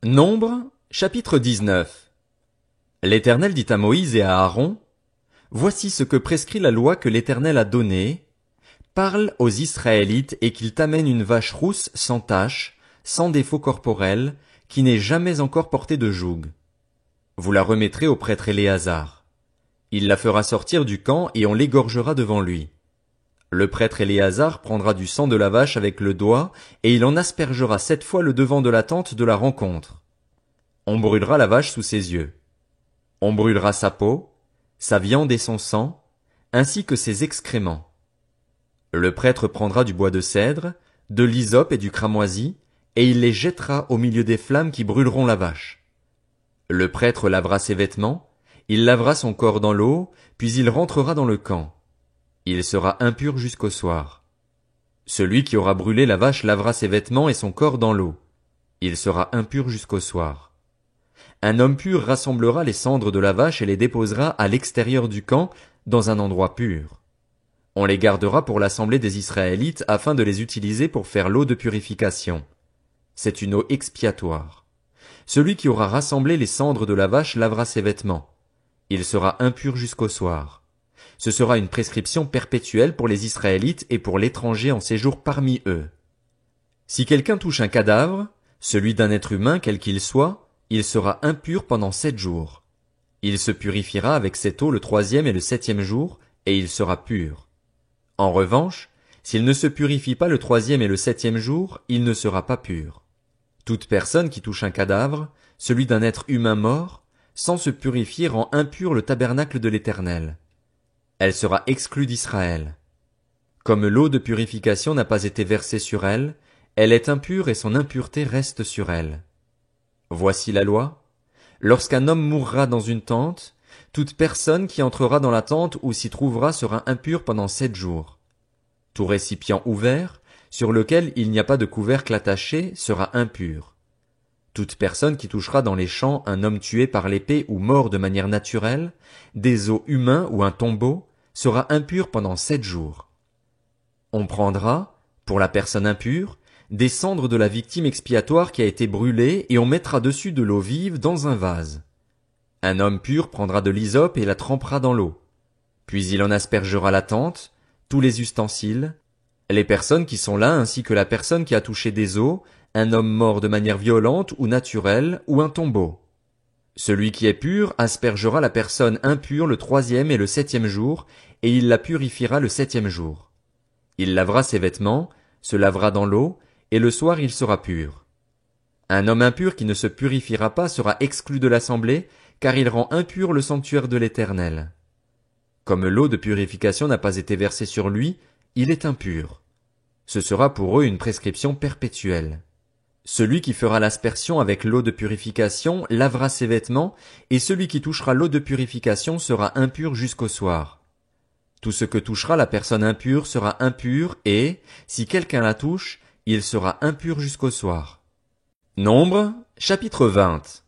Nombre, chapitre 19. L'Éternel dit à Moïse et à Aaron, voici ce que prescrit la loi que l'Éternel a donnée. Parle aux Israélites et qu'ils t'amènent une vache rousse sans tache, sans défaut corporel, qui n'ait jamais encore porté de joug. Vous la remettrez au prêtre Éléazar. Il la fera sortir du camp et on l'égorgera devant lui. Le prêtre Éléazar prendra du sang de la vache avec le doigt, et il en aspergera 7 fois le devant de la tente de la rencontre. On brûlera la vache sous ses yeux. On brûlera sa peau, sa viande et son sang, ainsi que ses excréments. Le prêtre prendra du bois de cèdre, de l'hysope et du cramoisi, et il les jettera au milieu des flammes qui brûleront la vache. Le prêtre lavera ses vêtements, il lavera son corps dans l'eau, puis il rentrera dans le camp. Il sera impur jusqu'au soir. Celui qui aura brûlé la vache lavera ses vêtements et son corps dans l'eau. Il sera impur jusqu'au soir. Un homme pur rassemblera les cendres de la vache et les déposera à l'extérieur du camp, dans un endroit pur. On les gardera pour l'assemblée des Israélites afin de les utiliser pour faire l'eau de purification. C'est une eau expiatoire. Celui qui aura rassemblé les cendres de la vache lavera ses vêtements. Il sera impur jusqu'au soir. Ce sera une prescription perpétuelle pour les Israélites et pour l'étranger en séjour parmi eux. Si quelqu'un touche un cadavre, celui d'un être humain quel qu'il soit, il sera impur pendant 7 jours. Il se purifiera avec cette eau le 3e et le 7e jour, et il sera pur. En revanche, s'il ne se purifie pas le 3e et le 7e jour, il ne sera pas pur. Toute personne qui touche un cadavre, celui d'un être humain mort, sans se purifier rend impur le tabernacle de l'Éternel. Elle sera exclue d'Israël. Comme l'eau de purification n'a pas été versée sur elle, elle est impure et son impureté reste sur elle. Voici la loi. Lorsqu'un homme mourra dans une tente, toute personne qui entrera dans la tente ou s'y trouvera sera impure pendant 7 jours. Tout récipient ouvert, sur lequel il n'y a pas de couvercle attaché, sera impur. Toute personne qui touchera dans les champs un homme tué par l'épée ou mort de manière naturelle, des os humains ou un tombeau, sera impur pendant 7 jours. On prendra, pour la personne impure, des cendres de la victime expiatoire qui a été brûlée et on mettra dessus de l'eau vive dans un vase. Un homme pur prendra de l'hysope et la trempera dans l'eau. Puis il en aspergera la tente, tous les ustensiles, les personnes qui sont là ainsi que la personne qui a touché des os, un homme mort de manière violente ou naturelle ou un tombeau. Celui qui est pur aspergera la personne impure le 3e et le 7e jour, et il la purifiera le 7e jour. Il lavera ses vêtements, se lavera dans l'eau, et le soir il sera pur. Un homme impur qui ne se purifiera pas sera exclu de l'assemblée, car il rend impur le sanctuaire de l'Éternel. Comme l'eau de purification n'a pas été versée sur lui, il est impur. Ce sera pour eux une prescription perpétuelle. Celui qui fera l'aspersion avec l'eau de purification lavera ses vêtements, et celui qui touchera l'eau de purification sera impur jusqu'au soir. Tout ce que touchera la personne impure sera impur et, si quelqu'un la touche, il sera impur jusqu'au soir. Nombre, chapitre 20.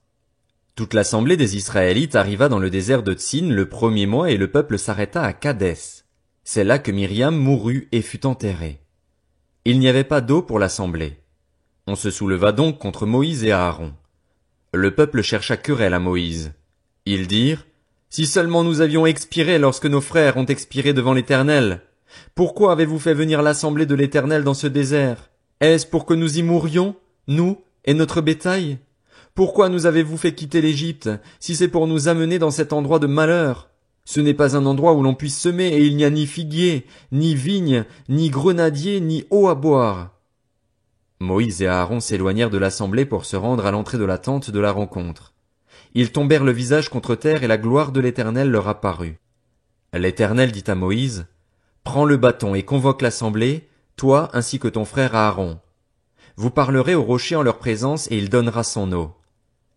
Toute l'assemblée des Israélites arriva dans le désert de Tsin le 1er mois et le peuple s'arrêta à Kadès. C'est là que Myriam mourut et fut enterrée. Il n'y avait pas d'eau pour l'assemblée. On se souleva donc contre Moïse et Aaron. Le peuple chercha querelle à Moïse. Ils dirent, « Si seulement nous avions expiré lorsque nos frères ont expiré devant l'Éternel. Pourquoi avez-vous fait venir l'assemblée de l'Éternel dans ce désert? Est-ce pour que nous y mourions, nous et notre bétail? Pourquoi nous avez-vous fait quitter l'Égypte, si c'est pour nous amener dans cet endroit de malheur? Ce n'est pas un endroit où l'on puisse semer, et il n'y a ni figuier, ni vigne, ni grenadier, ni eau à boire. » Moïse et Aaron s'éloignèrent de l'assemblée pour se rendre à l'entrée de la tente de la rencontre. Ils tombèrent le visage contre terre et la gloire de l'Éternel leur apparut. L'Éternel dit à Moïse, « Prends le bâton et convoque l'assemblée, toi ainsi que ton frère Aaron. Vous parlerez au rocher en leur présence et il donnera son eau.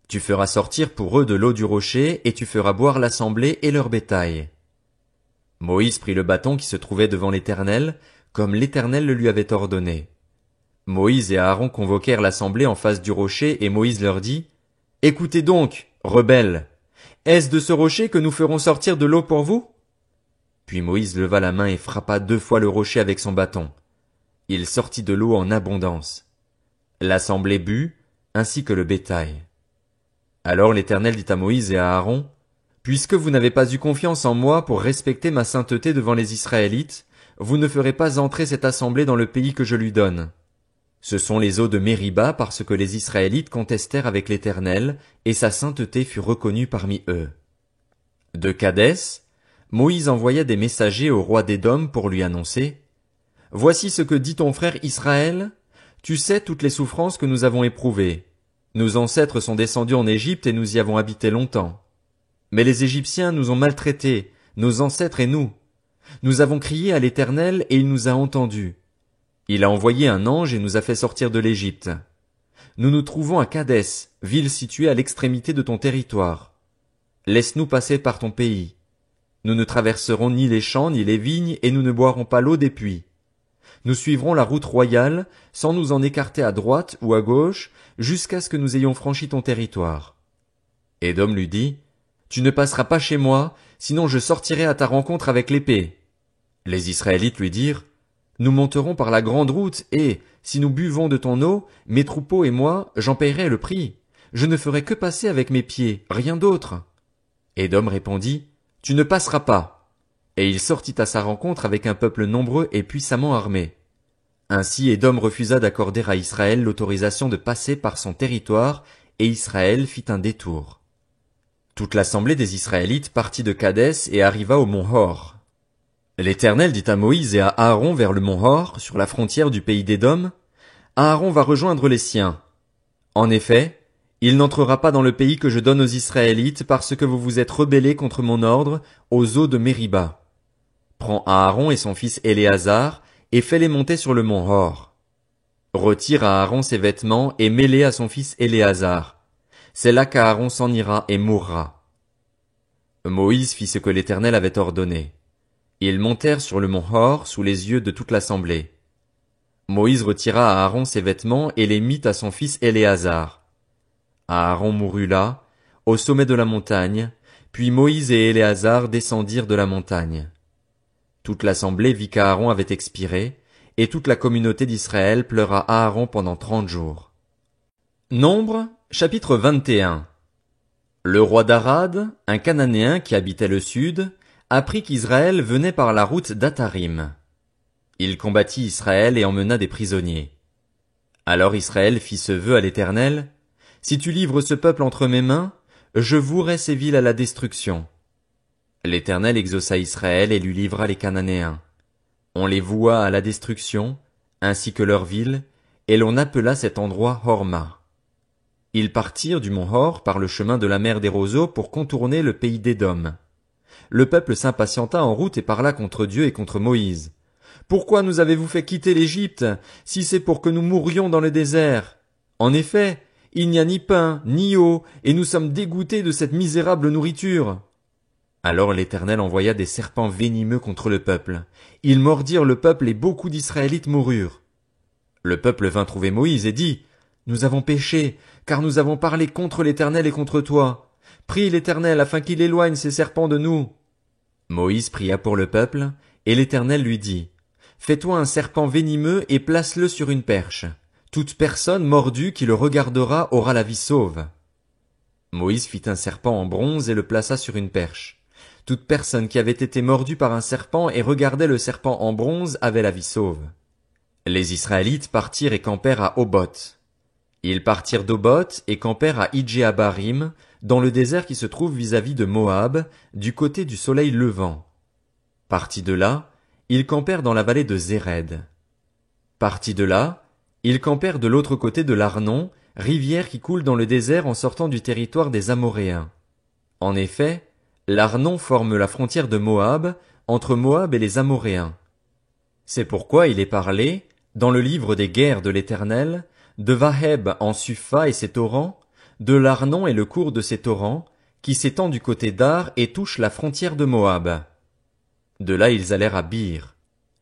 Tu feras sortir pour eux de l'eau du rocher et tu feras boire l'assemblée et leur bétail. » Moïse prit le bâton qui se trouvait devant l'Éternel, comme l'Éternel le lui avait ordonné. Moïse et Aaron convoquèrent l'assemblée en face du rocher et Moïse leur dit, « Écoutez donc, rebelles, est-ce de ce rocher que nous ferons sortir de l'eau pour vous? » Puis Moïse leva la main et frappa 2 fois le rocher avec son bâton. Il sortit de l'eau en abondance. L'assemblée but, ainsi que le bétail. Alors l'Éternel dit à Moïse et à Aaron, puisque vous n'avez pas eu confiance en moi pour respecter ma sainteté devant les Israélites, vous ne ferez pas entrer cette assemblée dans le pays que je lui donne. Ce sont les eaux de Mériba parce que les Israélites contestèrent avec l'Éternel, et sa sainteté fut reconnue parmi eux. De Kadès, Moïse envoya des messagers au roi d'Édom pour lui annoncer, voici ce que dit ton frère Israël, tu sais toutes les souffrances que nous avons éprouvées. Nos ancêtres sont descendus en Égypte et nous y avons habité longtemps. Mais les Égyptiens nous ont maltraités, nos ancêtres et nous. Nous avons crié à l'Éternel et il nous a entendus. Il a envoyé un ange et nous a fait sortir de l'Égypte. Nous nous trouvons à Kadès, ville située à l'extrémité de ton territoire. Laisse-nous passer par ton pays. Nous ne traverserons ni les champs ni les vignes et nous ne boirons pas l'eau des puits. Nous suivrons la route royale, sans nous en écarter à droite ou à gauche, jusqu'à ce que nous ayons franchi ton territoire. Édom lui dit, tu ne passeras pas chez moi, sinon je sortirai à ta rencontre avec l'épée. Les Israélites lui dirent, nous monterons par la grande route et, si nous buvons de ton eau, mes troupeaux et moi, j'en payerai le prix. Je ne ferai que passer avec mes pieds, rien d'autre. Édom répondit, tu ne passeras pas. Et il sortit à sa rencontre avec un peuple nombreux et puissamment armé. Ainsi Édom refusa d'accorder à Israël l'autorisation de passer par son territoire, et Israël fit un détour. Toute l'assemblée des Israélites partit de Kadès et arriva au mont Hor. L'Éternel dit à Moïse et à Aaron vers le mont Hor, sur la frontière du pays d'Édom, Aaron va rejoindre les siens. En effet, il n'entrera pas dans le pays que je donne aux Israélites parce que vous vous êtes rebellés contre mon ordre aux eaux de Mériba. Prends Aaron et son fils Éléazar et fais-les monter sur le mont Hor. Retire à Aaron ses vêtements et mets-les à son fils Éléazar. C'est là qu'Aaron s'en ira et mourra. Moïse fit ce que l'Éternel avait ordonné. Ils montèrent sur le mont Hor sous les yeux de toute l'assemblée. Moïse retira à Aaron ses vêtements et les mit à son fils Éléazar. Aaron mourut là, au sommet de la montagne, puis Moïse et Éléazar descendirent de la montagne. Toute l'assemblée vit qu'Aaron avait expiré, et toute la communauté d'Israël pleura Aaron pendant 30 jours. Nombre, chapitre 21. Le roi d'Arad, un Cananéen qui habitait le sud, apprit qu'Israël venait par la route d'Atarim. Il combattit Israël et emmena des prisonniers. Alors Israël fit ce vœu à l'Éternel, si tu livres ce peuple entre mes mains, je vouerai ces villes à la destruction. L'Éternel exauça Israël et lui livra les Cananéens. On les voua à la destruction, ainsi que leurs villes, et l'on appela cet endroit Horma. Ils partirent du mont Hor par le chemin de la mer des roseaux pour contourner le pays d'Édom. Le peuple s'impatienta en route et parla contre Dieu et contre Moïse. Pourquoi nous avez-vous fait quitter l'Égypte, si c'est pour que nous mourions dans le désert? En effet, il n'y a ni pain, ni eau, et nous sommes dégoûtés de cette misérable nourriture. Alors l'Éternel envoya des serpents venimeux contre le peuple. Ils mordirent le peuple et beaucoup d'Israélites moururent. Le peuple vint trouver Moïse et dit, nous avons péché, car nous avons parlé contre l'Éternel et contre toi. Prie l'Éternel afin qu'il éloigne ces serpents de nous. Moïse pria pour le peuple, et l'Éternel lui dit, fais-toi un serpent venimeux et place-le sur une perche. Toute personne mordue qui le regardera aura la vie sauve. Moïse fit un serpent en bronze et le plaça sur une perche. Toute personne qui avait été mordue par un serpent et regardait le serpent en bronze avait la vie sauve. Les Israélites partirent et campèrent à Oboth. Ils partirent d'Oboth et campèrent à Idjéabarim, dans le désert qui se trouve vis-à-vis de Moab, du côté du soleil levant. Partis de là, ils campèrent dans la vallée de Zéred. Partis de là, ils campèrent de l'autre côté de l'Arnon, rivière qui coule dans le désert en sortant du territoire des Amoréens. En effet, l'Arnon forme la frontière de Moab, entre Moab et les Amoréens. C'est pourquoi il est parlé, dans le livre des guerres de l'Éternel, de Vaheb en Supha et ses torrents, de l'Arnon et le cours de ses torrents, qui s'étend du côté d'Ar et touche la frontière de Moab. De là ils allèrent à Bir.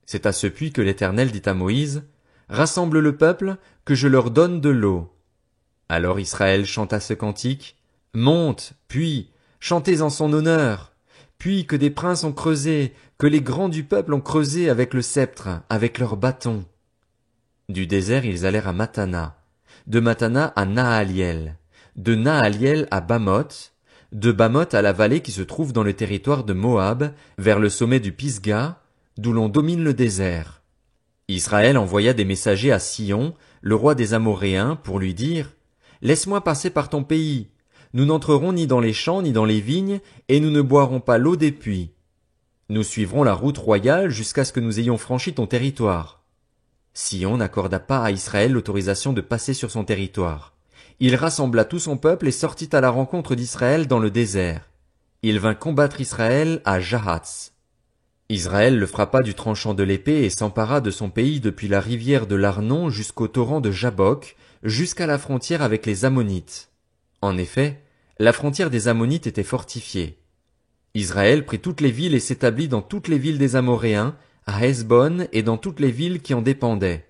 C'est à ce puits que l'Éternel dit à Moïse, rassemble le peuple, que je leur donne de l'eau. Alors Israël chanta ce cantique, monte, puis, chantez en son honneur, puis que des princes ont creusé, que les grands du peuple ont creusé avec le sceptre, avec leurs bâtons. Du désert ils allèrent à Matana, de Matana à Nahaliel, de Nahaliel à Bamoth, de Bamoth à la vallée qui se trouve dans le territoire de Moab, vers le sommet du Pisga, d'où l'on domine le désert. Israël envoya des messagers à Sion, le roi des Amoréens, pour lui dire: Laisse-moi passer par ton pays. Nous n'entrerons ni dans les champs ni dans les vignes, et nous ne boirons pas l'eau des puits. Nous suivrons la route royale jusqu'à ce que nous ayons franchi ton territoire. Sion n'accorda pas à Israël l'autorisation de passer sur son territoire. Il rassembla tout son peuple et sortit à la rencontre d'Israël dans le désert. Il vint combattre Israël à Jahatz. Israël le frappa du tranchant de l'épée et s'empara de son pays depuis la rivière de l'Arnon jusqu'au torrent de Jabbok, jusqu'à la frontière avec les Ammonites. En effet, la frontière des Ammonites était fortifiée. Israël prit toutes les villes et s'établit dans toutes les villes des Amoréens, à Hesbon et dans toutes les villes qui en dépendaient.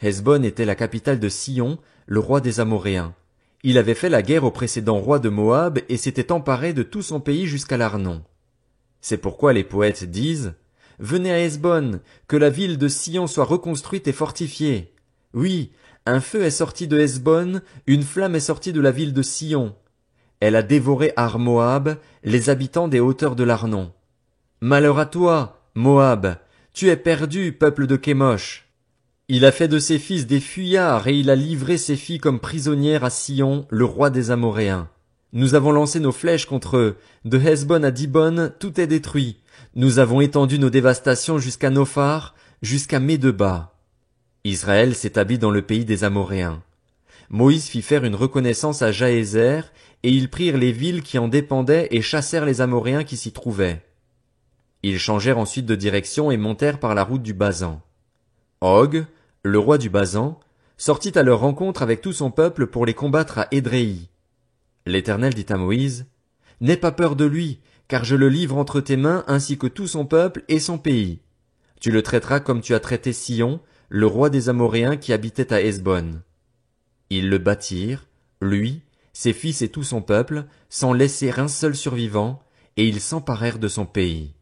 Hesbon était la capitale de Sion, le roi des Amoréens. Il avait fait la guerre au précédent roi de Moab et s'était emparé de tout son pays jusqu'à l'Arnon. C'est pourquoi les poètes disent: Venez à Hesbon, que la ville de Sion soit reconstruite et fortifiée. Oui, un feu est sorti de Hesbon, une flamme est sortie de la ville de Sion. Elle a dévoré Ar Moab, les habitants des hauteurs de l'Arnon. Malheur à toi, Moab, tu es perdu, peuple de Kémosh. Il a fait de ses fils des fuyards et il a livré ses filles comme prisonnières à Sion, le roi des Amoréens. Nous avons lancé nos flèches contre eux. De Hesbon à Dibon, tout est détruit. Nous avons étendu nos dévastations jusqu'à Nophar, jusqu'à Médeba. Israël s'établit dans le pays des Amoréens. Moïse fit faire une reconnaissance à Jaézer, et ils prirent les villes qui en dépendaient et chassèrent les Amoréens qui s'y trouvaient. Ils changèrent ensuite de direction et montèrent par la route du Basan. Og, le roi du Basan, sortit à leur rencontre avec tout son peuple pour les combattre à Édréi. L'Éternel dit à Moïse: N'aie pas peur de lui, car je le livre entre tes mains ainsi que tout son peuple et son pays. Tu le traiteras comme tu as traité Sion, le roi des Amoréens qui habitait à Hesbon. Ils le battirent, lui, ses fils et tout son peuple, sans laisser un seul survivant, et ils s'emparèrent de son pays.